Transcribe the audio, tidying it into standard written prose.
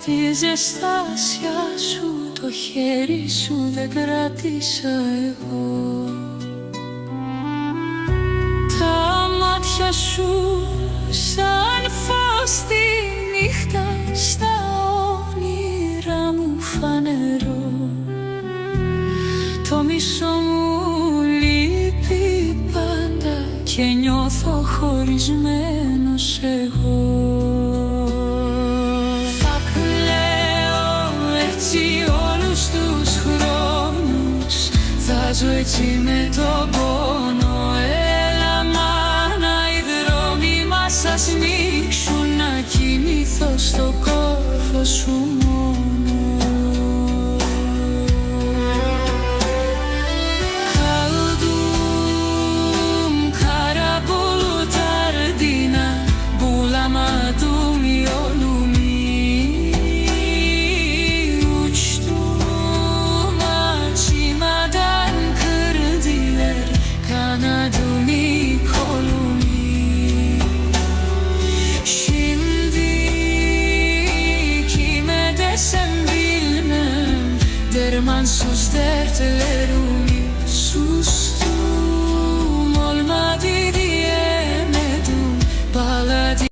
τη ζεστάσια σου, το χέρι σου δεν κράτησα εγώ. Τα μάτια σου σαν φως τη νύχτα, στα όνειρα μου φανερό. Το μισό μου λείπει πάντα και νιώθω χωρισμένος εγώ. Θα κλαίω έτσι όλους τους χρόνους, θα ζω έτσι με τον πόνο. Έλα μάνα, οι δρόμοι μας ας ανοίξουν, να κοιμηθώ στο κόρφο σου μόνο. Dermansız dertlerim